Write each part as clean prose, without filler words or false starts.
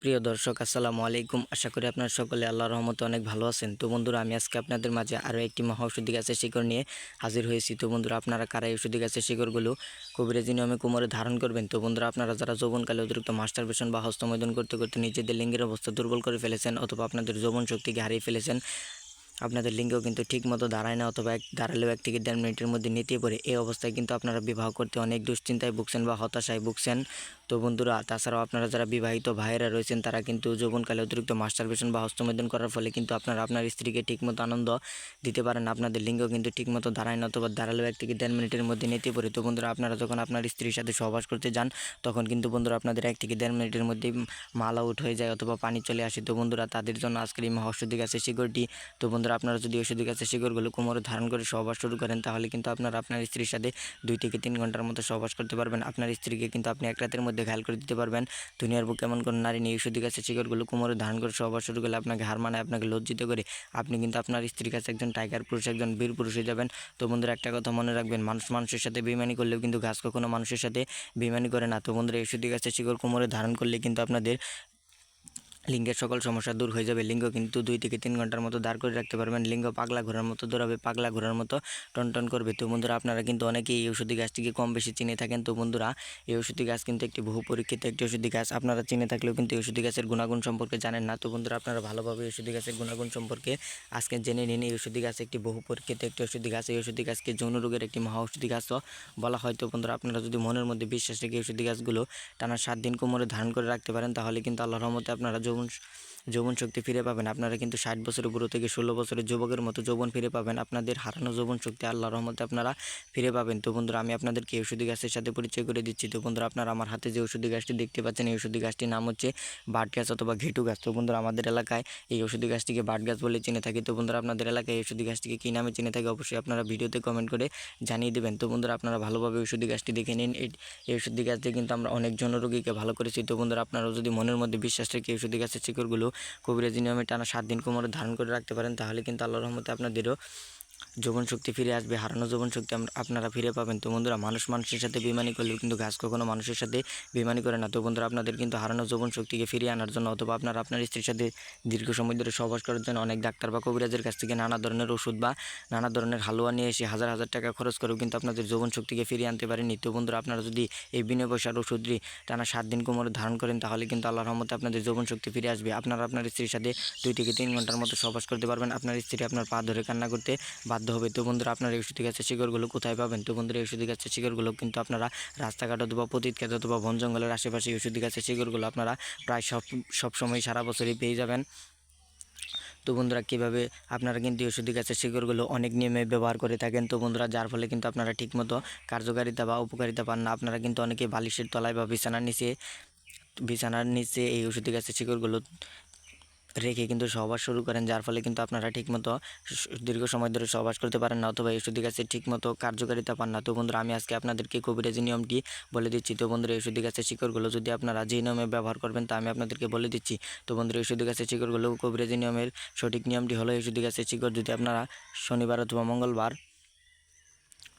প্রিয় দর্শক আসসালামু আলাইকুম। আশা করি আপনারা সকলে আল্লাহর রহমতে অনেক ভালো আছেন। তো বন্ধুরা, আমি আজকে আপনাদের মাঝে আরও একটি মহা ঔষধি গাছের শিকড় নিয়ে হাজির হয়েছি। তো বন্ধুরা, আপনারা কারা এই ঔষধি গাছের শিকড়গুলো কবিরাজি নিয়মে কোমরে ধারণ করবেন? তো বন্ধুরা, আপনারা যারা যৌবনকালে অতিরিক্ত মাস্টারবেশন বা হস্তমৈথুন করতে করতে নিজেদের লিঙ্গের অবস্থা দুর্বল করে ফেলেছেন, অথবা আপনাদের যৌবন শক্তিকে হারিয়ে ফেলেছেন, আপনাদের লিঙ্গও কিন্তু ঠিকমতো দাঁড়ায় না, অথবা দাঁড়ালেও 1 থেকে 1.5 মিনিটের মধ্যে নেতিয়ে পড়ে, এই অবস্থায় কিন্তু আপনারা বিবাহ করতে অনেক দুশ্চিন্তায় ভুগছেন বা হতাশায় ভুগছেন। তো বন্ধুরা, তাছাড়াও আপনারা যারা বিবাহিত ভাইয়েরা রয়েছেন, তারা কিন্তু যৌবনকালে অতিরিক্ত মাস্টারবেশন বা হস্তমৈথুন করার ফলে কিন্তু আপনারা আপনার স্ত্রীকে ঠিকমতো আনন্দ দিতে পারেন না, আপনাদের লিঙ্গ কিন্তু ঠিকমতো দাঁড়ায় না, অথবা দাঁড়ালেও 1 থেকে 1.5 মিনিটের মধ্যে নেতিয়ে পড়ে। তো বন্ধুরা, আপনারা যখন আপনার স্ত্রীর সাথে সহবাস করতে যান, তখন কিন্তু বন্ধুরা আপনাদের 1 থেকে 1.5 মিনিটের মধ্যেই মাল আউট হয়ে যায়, অথবা পানি চলে আসে। তো বন্ধুরা, তাদের জন্য আজকের এই মহা ঔষধি গাছের শিকড়টি। তো বন্ধুরা, আপনারা যদি ঔষধি গাছের শিকড়গুলো কোমরে ধারণ করে সহবাস শুরু করেন, তাহলে কিন্তু আপনারা আপনার স্ত্রীর সাথে 2 থেকে 3 ঘন্টার মতো সহবাস করতে পারবেন। আপনার স্ত্রীকে কিন্তু আপনি এক রাতের মধ্যে ঘায়াল করে দিতে পারবেন। দুনিয়ার বুকে এমন কোনো নারী নেই ঔষধি গাছের শিকড়গুলো কোমরে ধারণ করে সহবাস শুরু করলে আপনাকে হার মানায়, আপনাকে লজ্জিত করে আপনি কিন্তু আপনার স্ত্রীর কাছে একজন টাইগার পুরুষ, একজন বীর পুরুষ হয়ে যাবেন। তো বন্ধুরা, একটা কথা মনে রাখবেন, মানুষ মানুষের সাথে বেইমানি করলেও কিন্তু গাছ কখনো মানুষের সাথে বেইমানি করে না। তো বন্ধুরা, ঔষধি গাছের শিকড় কোমরে ধারণ করলে কিন্তু আপনাদের লিঙ্গের সকল সমস্যা দূর হয়ে যাবে। লিঙ্গ কিন্তু 2 থেকে 3 ঘন্টার মতো দাঁড় করে রাখতে পারবেন। লিঙ্গ পাগলা ঘোড়ার মতো দৌড়াবে, পাগলা ঘোড়ার মতো টনটন করবে। তো বন্ধুরা, আপনারা কিন্তু অনেকেই এই ঔষধি গাছটিকে কম বেশি চিনে থাকেন। তো বন্ধুরা, এই ঔষধি গাছ কিন্তু একটি বহু পরীক্ষিত একটি ঔষধি গাছ। আপনারা চিনে থাকলেও কিন্তু এই ঔষধি গাছের গুণাগুণ সম্পর্কে জানেন না। তো বন্ধুরা, আপনারা ভালোভাবে এই ঔষধি গাছের গুণাগুণ সম্পর্কে আজকে জেনে নিন। এই ঔষধি গাছ একটি বহু পরীক্ষিত একটি ঔষধি গাছ। এই ঔষধি গাছকে যৌন রোগের একটি মহা ঔষধি গাছও বলা হয়। তো বন্ধুরা, আপনারা যদি মনের মধ্যে বিশ্বাস রেখে ঔষধি গাছগুলো টানা 7 দিন কোমরে ধারণ করে রাখতে পারেন, তাহলে কিন্তু আল্লাহর রহমতে আপনারা যৌবন শক্তি ফিরে পাবেন। আপনারা কিন্তু 60 বছরের বুড়ো থেকে 16 বছরের যুবকের মতো যৌবন ফিরে পাবেন। আপনাদের হারানো যৌবন শক্তি আল্লাহর রহমতে আপনারা ফিরে পাবেন। তো বন্ধুরা, আমি আপনাদেরকে এই ঔষধি গাছের সাথে পরিচয় করে দিচ্ছি। তো বন্ধুরা, আপনারা আমার হাতে যে ঔষধি গাছটি দেখতে পাচ্ছেন, এই ঔষধি গাছটির নাম হচ্ছে বাট গাছ অথবা ঘেটু গাছ। তো বন্ধুরা, আমাদের এলাকায় এই ঔষধি গাছটিকে বাট গাছ বলে চিনে থাকি। তো বন্ধুরা, আপনাদের এলাকায় এই ঔষধি গাছটিকে কী নামে চিনে থাকে, অবশ্যই আপনারা ভিডিওতে কমেন্ট করে জানিয়ে দেবেন। তো বন্ধুরা, আপনারা ভালোভাবে ঔষধি গাছটি দেখে নিন। এই ঔষধি গাছ দিয়ে কিন্তু আমরা অনেক জন রোগীকে ভালো করেছি। তো বন্ধুরা, আপনারাও যদি মনের মধ্যে বিশ্বাস রেখে এই ঔষধি গাছের শিকড়গুলো কবিরাজি নিয়মে টানা 7 দিন কোমরে ধারণ করে রাখতে পারেন, তাহলে কিন্তু আল্লাহর রহমতে আপনাদেরও যৌবন শক্তি ফিরে আসবে, হারানো যৌবন শক্তি আপনারা ফিরে পাবেন। তো বন্ধুরা, মানুষ মানুষের সাথে বেইমানি করলেও কিন্তু গাছ কখনো মানুষের সাথে বেইমানি করে না। তো বন্ধুরা, আপনাদের কিন্তু হারানো যৌবন শক্তিকে ফিরিয়ে আনার জন্য, অথবা আপনারা আপনার স্ত্রীর সাথে দীর্ঘ সময় ধরে সহবাস করার জন্য অনেক ডাক্তার বা কবিরাজের কাছ থেকে নানা ধরনের ওষুধ বা নানা ধরনের হালুয়া নিয়ে এসে হাজার হাজার টাকা খরচ করেও কিন্তু আপনাদের যৌবন শক্তিকে ফিরিয়ে আনতে পারেননি। তো বন্ধুরা, আপনারা যদি এই বিনা পয়সার ওষুধটি টানা 7 দিন কোমরে ধারণ করেন, তাহলে কিন্তু আল্লাহর রহমতে আপনাদের যৌবন শক্তি ফিরে আসবে। আপনারা আপনার স্ত্রীর সাথে 2 থেকে 3 ঘন্টার মতো সহবাস করতে পারবেন। আপনার স্ত্রী আপনার পা ধরে কান্না করতে বাধ্য হবে। তো বন্ধুরা, আপনারা এই ঔষধি গাছের শিকড়গুলো কোথায় পাবেন? তো বন্ধুরা, এই ঔষধি গাছের শিকড়গুলো কিন্তু আপনারা রাস্তাঘাট অথবা পতিত ক্ষেত অথবা বন জঙ্গলের আশেপাশে এই ঔষধি গাছের শিকড়গুলো আপনারা প্রায় সব সময় সারা বছরই পেয়ে যাবেন। তো বন্ধুরা, কীভাবে আপনারা কিন্তু এই ঔষধি গাছের শিকড়গুলো অনেক নিয়মে ব্যবহার করে থাকেন। তো বন্ধুরা, যার ফলে কিন্তু আপনারা ঠিকমতো কার্যকারিতা বা উপকারিতা পান না। আপনারা কিন্তু অনেকে বালিশের তলায় বা বিছানার নিচে এই ঔষধি গাছের শিকড়গুলো রেখে কিন্তু সহবাস শুরু করেন, যার ফলে কিন্তু আপনারা ঠিকমতো দীর্ঘ সময় ধরে সহবাস করতে পারেন না, অথবা এই ঔষধি গাছের ঠিকমতো কার্যকারিতা পান না। তো বন্ধুরা, আমি আজকে আপনাদেরকে কবিরাজি নিয়মটি বলে দিচ্ছি। তো বন্ধুরা, এই ঔষধি গাছের শিকড়গুলো যদি আপনারা যে নিয়মে ব্যবহার করবেন, তা আমি আপনাদেরকে বলে দিচ্ছি। তো বন্ধুরা, এই ঔষধি গাছের শিকড়গুলো কবিরাজি নিয়মের সঠিক নিয়মটি হলো, এই ঔষধি গাছের শিকড় যদি আপনারা শনিবার অথবা মঙ্গলবার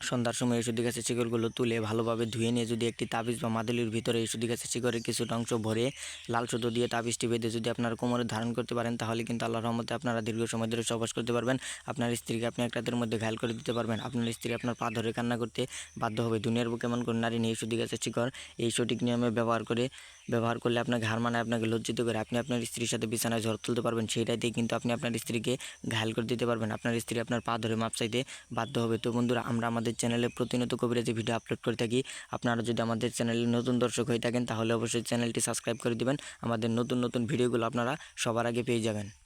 সন্ধ্যার সময় ঔষধি গাছের শিকড়গুলো তুলে ভালোভাবে ধুয়ে নিয়ে যদি একটি তাবিজ বা মাদুলির ভিতরে ঔষধি গাছের শিকড়ের কিছুটা অংশ ভরে লাল সুতো দিয়ে তাবিজটি বেঁধে যদি আপনারা কোমরে ধারণ করতে পারেন, তাহলে কিন্তু আল্লাহর রহমতে আপনারা দীর্ঘ সময় ধরে সহবাস করতে পারবেন। আপনার স্ত্রীকে আপনি এক রাতের মধ্যে ঘায়াল করে দিতে পারবেন। আপনার স্ত্রী আপনার পা ধরে কান্না করতে বাধ্য হবে। দুনিয়ার বুকে এমন কোনো নারী নেই ঔষধি গাছের শিকড় এই সঠিক নিয়মে ব্যবহার করলে আপনাকে হার মানায়, আপনাকে লজ্জিত করে আপনি আপনার স্ত্রীর সাথে বিছানায় ঝড় তুলতে পারবেন। সেইটাতেই কিন্তু আপনি আপনার স্ত্রীকে ঘায়াল করে দিতে পারবেন। আপনার স্ত্রী আপনার পা ধরে মাপ চাইতে বাধ্য হবে। তো বন্ধুরা, আমরা আমাদের চ্যানেলে প্রতিনিয়ত কবিরাজি ভিডিও আপলোড করে থাকি। আপনারা যদি আমাদের চ্যানেলে নতুন দর্শক হয়ে থাকেন, তাহলে অবশ্যই চ্যানেলটি সাবস্ক্রাইব করে দিবেন। আমাদের নতুন নতুন ভিডিওগুলো আপনারা সবার আগে পেয়ে যাবেন।